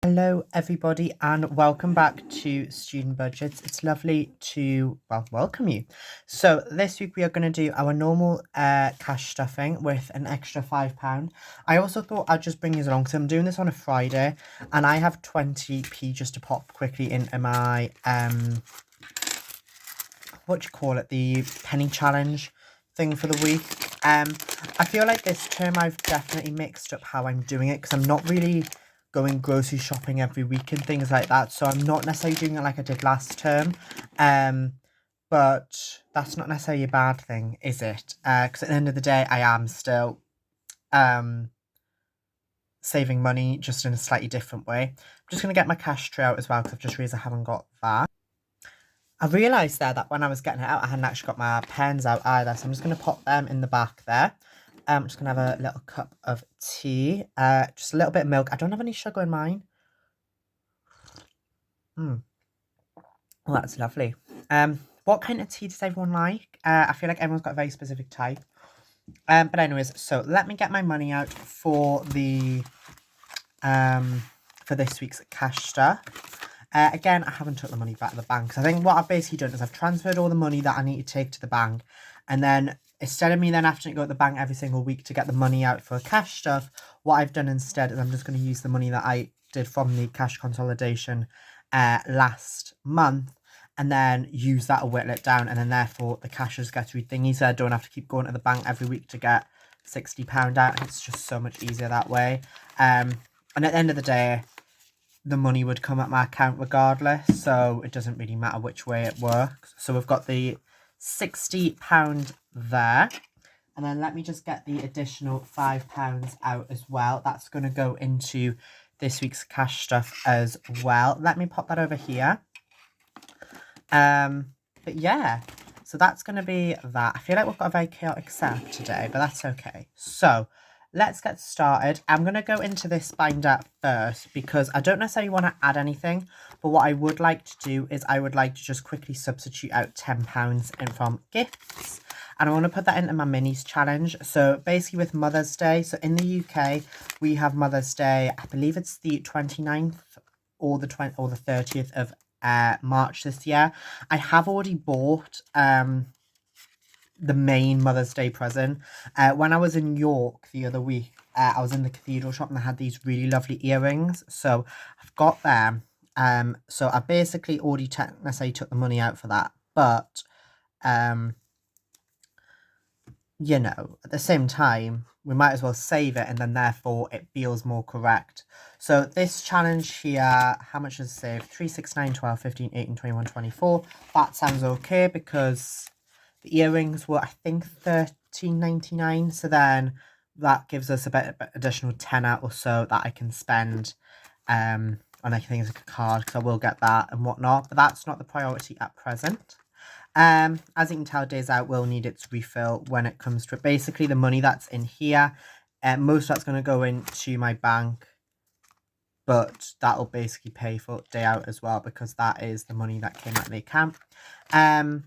Hello, everybody, and welcome back to Student Budgets. It's lovely to, welcome you. So this week we are going to do our normal cash stuffing with an extra £5. I also thought I'd just bring you along because I'm doing this on a Friday, and I have 20p just to pop quickly into my, what do you call it, the penny challenge thing for the week. I feel like this term I've definitely mixed up how I'm doing it because I'm not really going grocery shopping every week and things like that, so I'm not necessarily doing it like I did last term. But that's not necessarily a bad thing, is it? Because at the end of the day I am still saving money, just in a slightly different way. I'm just going to get my cash tray out as well because I've just realised I haven't got that. I realised there that when I was getting it out I hadn't actually got my pens out either, so I'm just going to pop them in the back there. I'm just going to have a little cup of tea, just a little bit of milk. I don't have any sugar in mine. Well, that's lovely. What kind of tea does everyone like? I feel like everyone's got a very specific type. But anyways, so let me get my money out for the for this week's cash stuff. Again, I haven't took the money back to the bank. So I think what I've basically done is I've transferred all the money that I need to take to the bank, and then instead of me then having to go to the bank every single week to get the money out for cash stuff, what I've done instead is I'm just going to use the money that I did from the cash consolidation last month, and then use that to whittle it down, and then therefore the cash just gets thingy, so I don't have to keep going to the bank every week to get £60 out. It's just so much easier that way. And at the end of the day, the money would come at my account regardless, so it doesn't really matter which way it works. So we've got the £60 there, and then let me just get the additional £5 out as well. That's going to go into this week's cash stuff as well. Let me pop that over here. But yeah, so that's going to be that. I feel like we've got a very chaotic setup today, but that's okay. So let's get started. I'm going to go into this binder first because I don't necessarily want to add anything, but what I would like to do is I would like to just quickly substitute out £10 in from gifts. And I want to put that into my minis challenge. So basically with Mother's Day, so in the UK, we have Mother's Day, I believe it's the 29th or the 30th of March this year. I have already bought the main Mother's Day present. When I was in York the other week, I was in the cathedral shop and they had these really lovely earrings. So I've got them. So I basically already necessarily took the money out for that. But you know, at the same time, we might as well save it, and then therefore it feels more correct. So this challenge here, how much is saved? 3, 6, 9, 12, 15, 18, 21, 24. That sounds okay because the earrings were, I think, £13.99. So then that gives us a bit additional tenner or so that I can spend on anything as a card, because I will get that and whatnot. But that's not the priority at present. As you can tell, Days Out will need its refill when it comes to it. Basically, the money that's in here, most of that's going to go into my bank, but that'll basically pay for Day Out as well because that is the money that came out of the account. I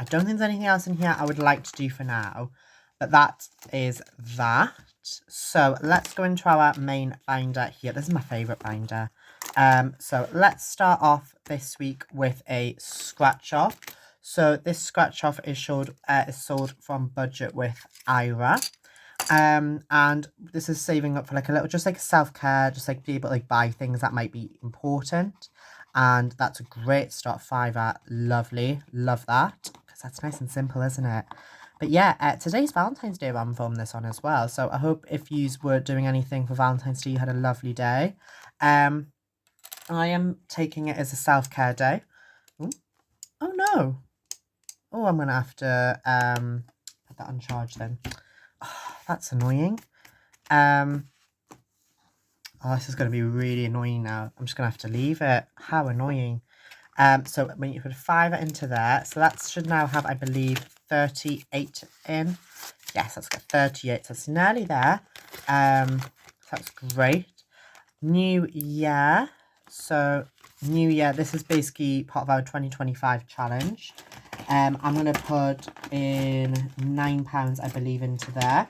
don't think there's anything else in here I would like to do for now, but that is that. So let's go into our main binder here. This is my favourite binder. So let's start off this week with a scratch off. So this scratch off is sold from Budget with Ira. And this is saving up for like a little, just like self-care, just like be able to like buy things that might be important. And that's a great start, fiver. Lovely, love that, because that's nice and simple, isn't it? But yeah, today's Valentine's Day I'm filming this on as well. So I hope if you were doing anything for Valentine's Day, you had a lovely day. I am taking it as a self-care day. Ooh. Oh no. Oh, I'm going to have to put that on charge then. Oh, that's annoying. Oh, this is going to be really annoying now. I'm just going to have to leave it. How annoying. So when you put a fiver into there, so that should now have, I believe, 38 in. Yes, that's got 38. So it's nearly there. That's great. New year. So new year. This is basically part of our 2025 challenge. I'm going to put in £9, I believe, into there.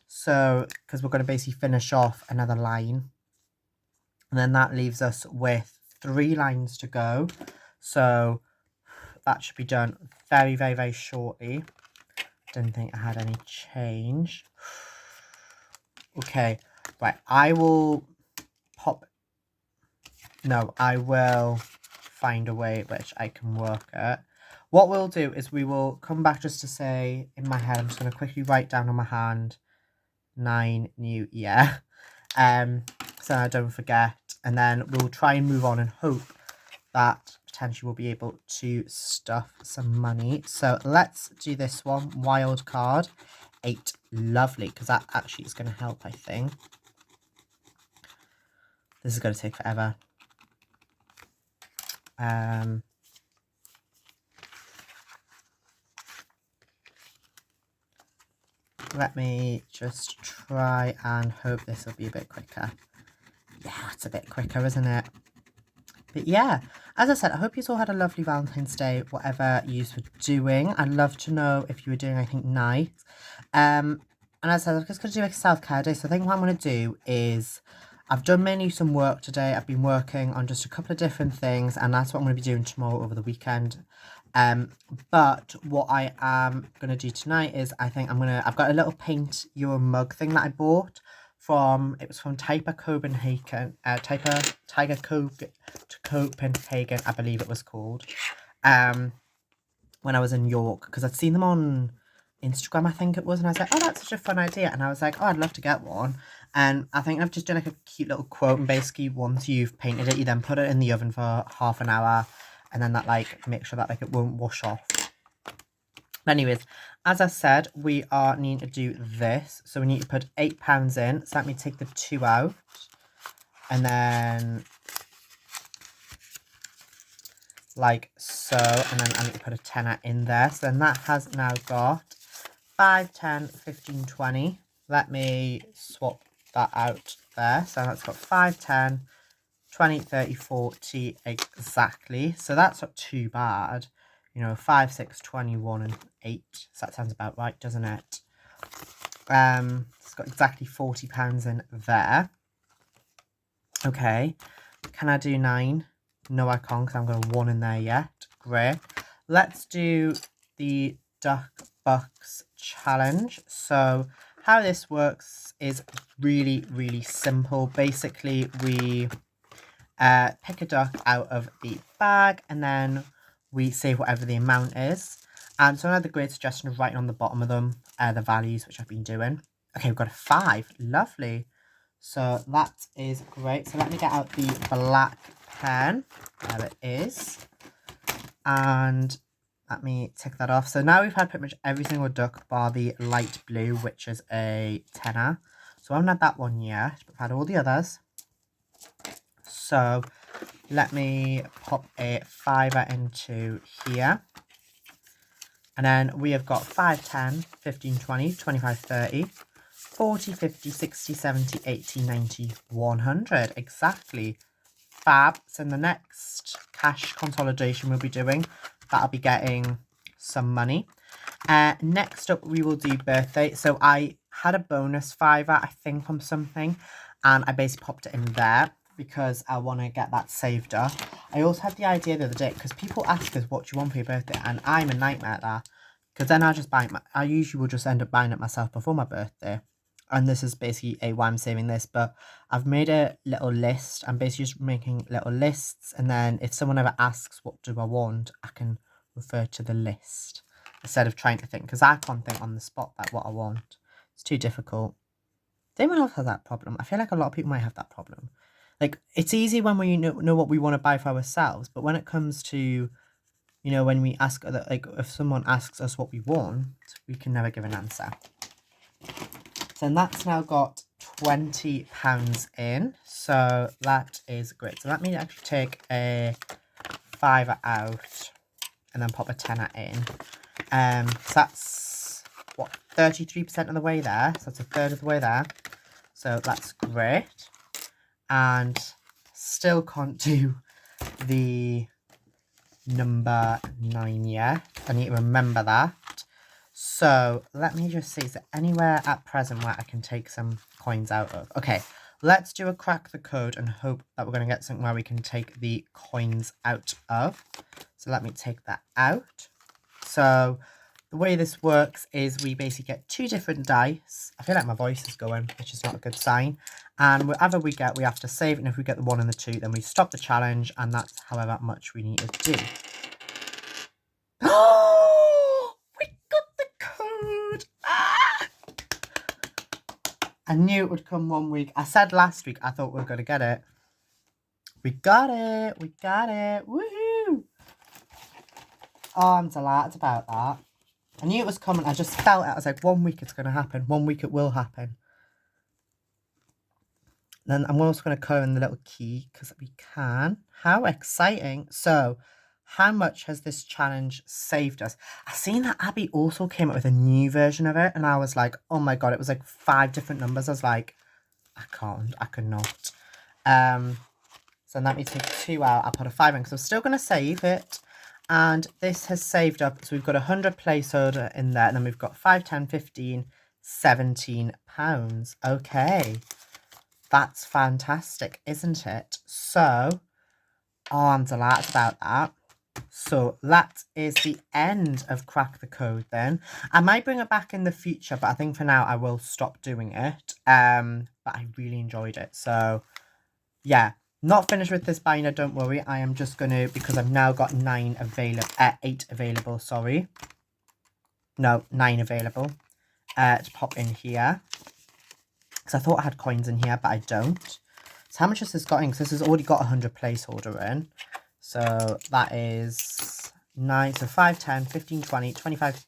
So, because we're going to basically finish off another line. And then that leaves us with 3 lines to go. So that should be done very, very, very shortly. Didn't think I had any change. Okay, right, I will find a way which I can work it. What we'll do is we will come back just to say, in my head, I'm just going to quickly write down on my hand, 9 new year, so I don't forget, and then we'll try and move on and hope that potentially we'll be able to stuff some money. So let's do this one, wild card, 8, lovely, because that actually is going to help, I think. This is going to take forever. Let me just try and hope this will be a bit quicker. Yeah, it's a bit quicker, isn't it? But yeah, as I said, I hope you all had a lovely Valentine's Day, whatever you were doing. I'd love to know if you were doing anything nice. And as I said, I'm just going to do a self-care day. So I think what I'm going to do is, I've done mainly some work today. I've been working on just a couple of different things, and that's what I'm going to be doing tomorrow over the weekend. But what I am going to do tonight is, I think I've got a little paint your mug thing that I bought from Tiger Copenhagen, Tiger Copenhagen, I believe it was called, when I was in York, because I'd seen them on Instagram, I think it was, and I was like, oh, that's such a fun idea, and I was like, oh, I'd love to get one. And I think I've just done like a cute little quote, and basically once you've painted it, you then put it in the oven for half an hour, and then that like make sure that like it won't wash off. But anyways, as I said, we are needing to do this, so we need to put £8 in. So let me take the 2 out, and then like so, and then I need to put a tenner in there. So then that has now got 5, 10, 15, 20. Let me swap that out there. So that's got 5, 10, 20, 30, 40 exactly. So that's not too bad. You know, 5, 6, 21 and 8. So that sounds about right, doesn't it? It's got exactly £40 in there. Okay. Can I do 9? No, I can't, because I haven't got a 1 in there yet. Great. Let's do the Duck Bucks challenge. So how this works is really, really simple. Basically, we pick a duck out of the bag, and then we say whatever the amount is. And so another great suggestion of writing on the bottom of them the values, which I've been doing. Okay, we've got a 5. Lovely. So that is great. So let me get out the black pen. There it is. And let me tick that off. So now we've had pretty much every single duck bar the light blue, which is a tenner. So I haven't had that one yet, but I've had all the others. So let me pop a 5 into here. And then we have got 5, 10, 15, 20, 25, 30, 40, 50, 60, 70, 80, 90, 100. Exactly. Fab. So in the next cash consolidation we'll be doing, that'll be getting some money. Next up, we will do birthday. So I had a bonus 5, I think, from something, and I basically popped it in there because I want to get that saved up. I also had the idea the other day, because people ask us what do you want for your birthday, and I'm a nightmare at that, because then I just buy it. I usually will just end up buying it myself before my birthday. And this is basically why I'm saving this, but I've made a little list. I'm basically just making little lists, and then if someone ever asks what do I want, I can refer to the list instead of trying to think, because I can't think on the spot like what I want. It's too difficult. Does anyone else have that problem? I feel like a lot of people might have that problem. Like, it's easy when we know what we want to buy for ourselves, but when it comes to, you know, when we ask other, like if someone asks us what we want, we can never give an answer. So that's now got £20 in, so that is great. So let me actually take a 5 out and then pop a tenner in. So that's what, 33% of the way there. So that's a third of the way there. So that's great. And still can't do the number 9 yet. I need to remember that. So let me just see, is there anywhere at present where I can take some coins out of? Okay, let's do a crack the code and hope that we're going to get something where we can take the coins out of. So let me take that out. So the way this works is we basically get 2 different dice. I feel like my voice is going, which is not a good sign. And whatever we get, we have to save. And if we get the 1 and the 2, then we stop the challenge. And that's however much we need to do. Oh, we got the code. Ah! I knew it would come 1 week. I said last week I thought we were going to get it. We got it. We got it. Woohoo. Oh, I'm delighted about that. I knew it was coming. I just felt it. I was like, 1 week it's going to happen. 1 week it will happen. Then I'm also going to colour in the little key because we can. How exciting. So, how much has this challenge saved us? I've seen that Abby also came up with a new version of it. And I was like, oh my God, it was like 5 different numbers. I was like, I could not. So let me take 2 out. I'll put a 5 in because I'm still going to save it. And this has saved up. So we've got 100 placeholder in there. And then we've got 5, 10, 15, 17 pounds. Okay. That's fantastic, isn't it? So, oh, I'm delighted about that. So that is the end of Crack the Code then. I might bring it back in the future, but I think for now I will stop doing it. But I really enjoyed it. So, yeah. Not finished with this binder, don't worry. I am just going to, because I've now got 8 available, sorry. No, 9 available to pop in here. Because I thought I had coins in here, but I don't. So how much has this got in? Because this has already got 100 placeholder in. So that is 9, so 5, 10, 15, 20, 25,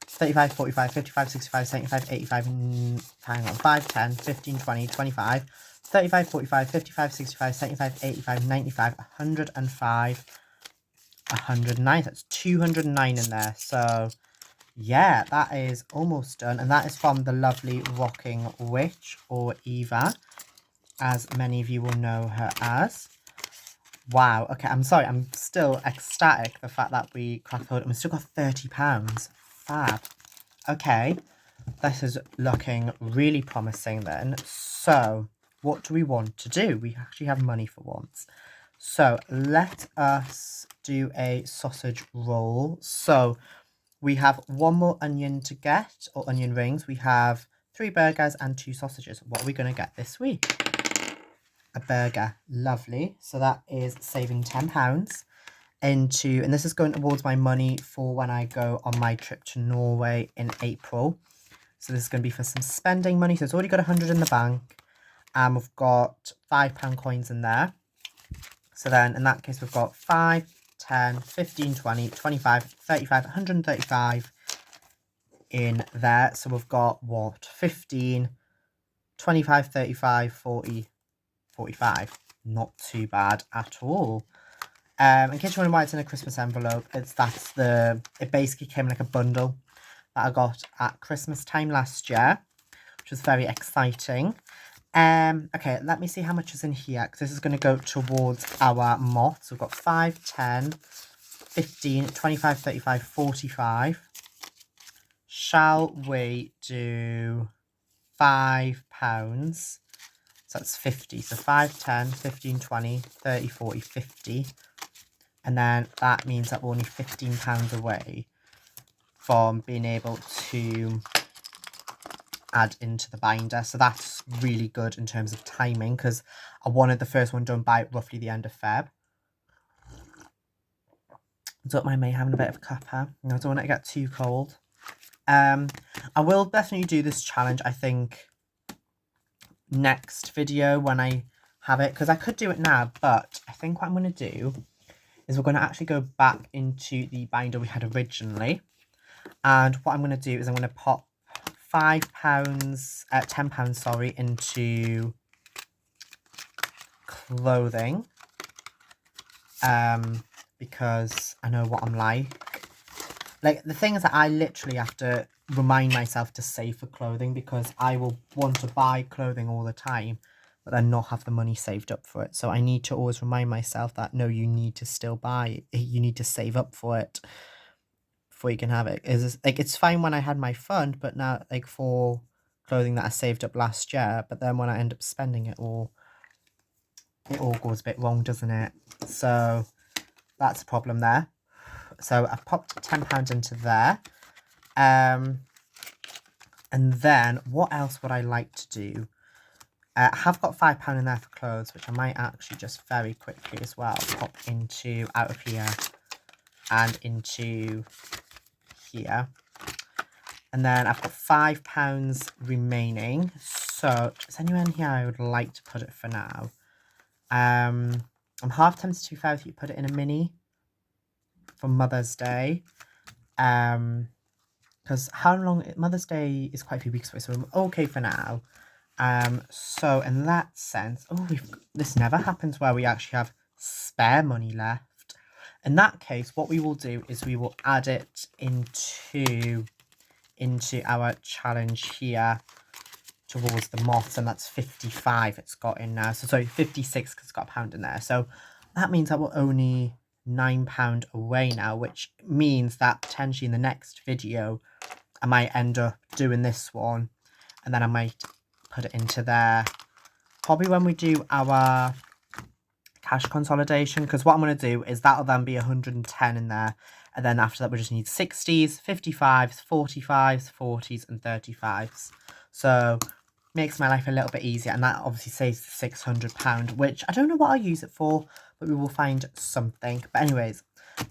35, 45, 55, 65, 75, 85, hang on, 5, 10, 15, 20, 25, 35, 45, 55, 65, 75, 85, 95, 105, 109. That's 209 in there. So, yeah, that is almost done. And that is from the lovely Rocking Witch, or Eva, as many of you will know her as. Wow. Okay, I'm sorry. I'm still ecstatic the fact that we cracked the code and we still got £30. Fab. Okay. This is looking really promising then. So, what do we want to do? We actually have money for once. So, let us do a sausage roll. So, we have 1 more onion to get, or onion rings. We have 3 burgers and 2 sausages. What are we going to get this week? A burger. Lovely. So that is saving £10 into, and this is going towards my money for when I go on my trip to Norway in April. So this is going to be for some spending money. So it's already got 100 in the bank, and we've got £5 coins in there. So then in that case, we've got 5, 10, 15, 20, 25, 35, 135 in there. So we've got what? 15, 25, 35, 40, 45. Not too bad at all. In case you're wondering why it's in a Christmas envelope, it basically came like a bundle that I got at Christmas time last year, which was very exciting. Okay, let me see how much is in here, because this is going to go towards our moth. So we've got 5, 10, 15, 25, 35, 45. Shall we do £5? So that's 50. So 5, 10, 15, 20, 30, 40, 50. And then that means that we're only £15 away from being able to add into the binder. So that's really good in terms of timing, because I wanted the first one done by roughly the end of Feb. Don't mind me having a bit of a cuppa. I don't want it to get too cold. I will definitely do this challenge, I think, next video when I have it, because I could do it now, but I think what I'm going to do is we're going to actually go back into the binder we had originally, and what I'm going to do is I'm going to pop £10, sorry, into clothing, because I know what I'm like. Like, the thing is that I literally have to remind myself to save for clothing, because I will want to buy clothing all the time, but then not have the money saved up for it. So I need to always remind myself that, no, you need to still buy it. You need to save up for it before you can have it. It's fine when I had my fund, but now, like, for clothing that I saved up last year, but then when I end up spending it all goes a bit wrong, doesn't it? So that's a problem there. So I've popped £10 into there. And then what else would I like to do? I have got £5 in there for clothes, which I might actually just very quickly as well pop into out of here and into here. And then I've got £5 remaining. So is anywhere in here I would like to put it for now? I'm half tempted to if you put it in a mini for Mother's Day. Because how long Mother's Day is quite a few weeks away, so I'm okay for now. So in that sense, this never happens where we actually have spare money left. In that case, what we will do is we will add it into our challenge here towards the moths, and that's 55 it's got in now. So sorry, 56 because it's got £1 in there. So that means that we're only £9 away now, which means that potentially in the next video I might end up doing this one, and then I might put it into there probably when we do our cash consolidation, because what I'm going to do is that'll then be 110 in there, and then after that we just need 60s, 55s, 45s, 40s and 35s. So makes my life a little bit easier, and that obviously saves £600, which I don't know what I'll use it for, but we will find something. But anyways,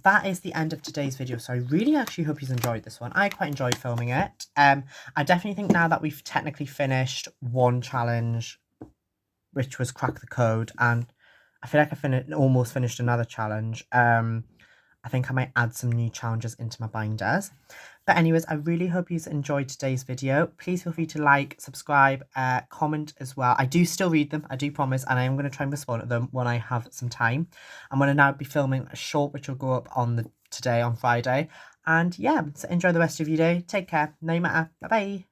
that is the end of today's video. So I really actually hope you enjoyed this one. I quite enjoyed filming it. I definitely think now that we've technically finished one challenge, which was crack the code, and I feel like I almost finished another challenge. I think I might add some new challenges into my binders. But anyways, I really hope you enjoyed today's video. Please feel free to like, subscribe, comment as well. I do still read them, I do promise, and I am going to try and respond to them when I have some time. I'm going to now be filming a short which will go up on today on Friday. And yeah, so enjoy the rest of your day. Take care. No matter. Bye bye.